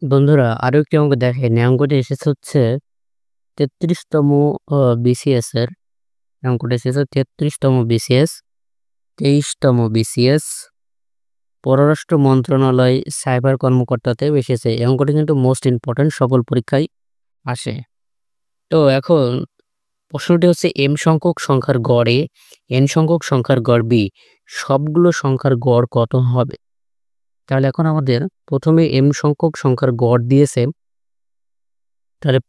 বন্ধুরা আরো একটি অঙ্ক দেখেন। এই অঙ্কটি এসেছে হচ্ছে ৩৩তম বিসিএস এর। অঙ্কটা এসেছে ৩৩তম বিসিএস, ২৩তম বিসিএস, পররাষ্ট্র মন্ত্রণালয় সাইবার কর্মকর্তাতে এসেছে। এই অঙ্কটি কিন্তু মোস্ট ইম্পর্টেন্ট, সকল পরীক্ষায় আসে। তো এখন প্রশ্নটি হচ্ছে এম সংখ্যক সংখ্যার গড় এ, এন সংখ্যক সংখ্যার গড় বি, সবগুলো সংখ্যার গড় কত হবে? তাহলে এখন আমাদের প্রথমে এম সংখ্যক সংখ্যার গড় দিয়েছে। তাহলে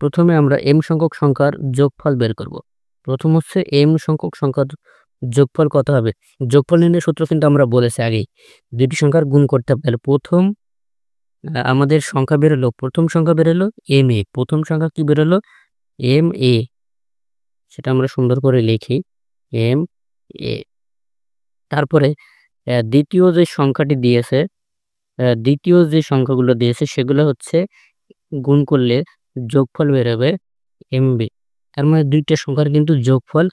প্রথমে আমরা এম সংখ্যক সংখ্যার যোগফল বের করব। প্রথম হচ্ছে এম সংখ্যক সংখ্যার যোগফল কত হবে? যোগফল নির্ণয়ের সূত্র কিন্তু আমরা বলেছি আগেই, দুটি সংখ্যার গুণ করতে হবে। তাহলে প্রথম আমাদের সংখ্যা বেরোলো, প্রথম সংখ্যা বেরোলো এম এ, প্রথম সংখ্যা কি বেরোলো? M A. সেটা আমরা সুন্দর করে লিখি, এম এ। তারপরে দ্বিতীয় যে সংখ্যাটি দিয়েছে, দ্বিতীয় যে সংখ্যাগুলো দিয়েছে সেগুলো হচ্ছে গুণ করলে যোগফল বেরোবে এমবি। তার মানে দুইটা সংখ্যার কিন্তু যোগফল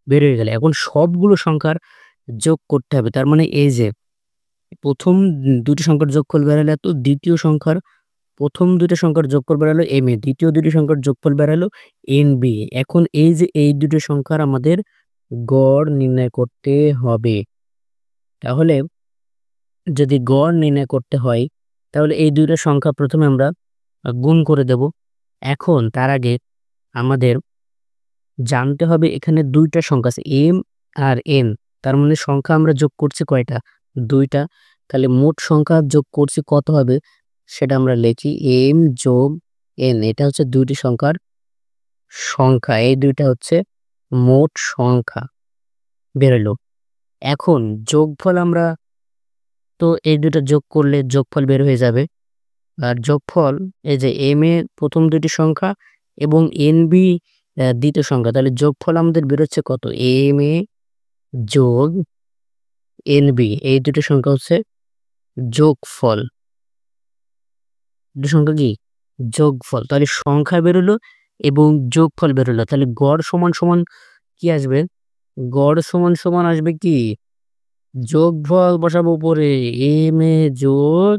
বের হয়ে গেল। এখন সবগুলো সংখ্যার যোগ করতে হবে। তার মানে এই যে প্রথম দুটি সংখ্যার যোগফল বেরালো এত, দ্বিতীয় সংখ্যার প্রথম দুটো সংখ্যার যোগফল বেরালো এম এ, দ্বিতীয় দুটি সংখ্যার যোগফল বেরালো এন বি। এখন এই যে এই দুটো সংখ্যার আমাদের গড় নির্ণয় করতে হবে। তাহলে যদি গড় নির্ণয় করতে হয় তাহলে এই দুইটা সংখ্যা প্রথমে আমরা গুণ করে দেব। এখন তার আগে আমাদের জানতে হবে এখানে দুইটা সংখ্যা আছে এম আর এন। তার মানে সংখ্যা আমরা যোগ করছি কয়টা? দুইটা। তাহলে মোট সংখ্যা যোগ করছি কত হবে সেটা আমরা লিখি, এম যোগ এন। এটা হচ্ছে দুইটি সংখ্যার সংখ্যা, এই দুইটা হচ্ছে মোট সংখ্যা বেরোলো। এখন যোগফল আমরা তো এই দুটো যোগ করলে যোগফল বের হয়ে যাবে। আর যোগফল এই যে এম এ প্রথম দুটি সংখ্যা এবং এন বি দ্বিতীয় সংখ্যা, তাহলে যোগফল আমাদের বেরোচ্ছে কত? এম এ যোগ এন বি, এই দুটো সংখ্যা হচ্ছে যোগফল। দুটো সংখ্যা কি? যোগফল। তাহলে সংখ্যা বেরোলো এবং যোগফল বেরোলো। তাহলে গড় সমান সমান কি আসবে? গড় সমান সমান আসবে কি? যোগফল বসাবো উপরে, এম এ যোগ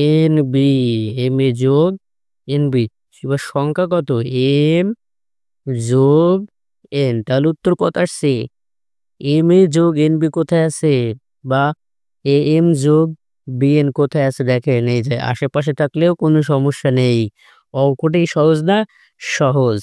এন বি, এম এ যোগ এন বি। এবার সংখ্যা কত? এম যোগ এন। তাহলে উত্তর কত আসছে? এম এ যোগ এন বি কোথায় আছে? বা এ এম যোগ বি এন কোথায় আছে? দেখেন এই যে আশেপাশে থাকলেও কোনো সমস্যা নেই, অঙ্কটাই সহজ না? সহজ।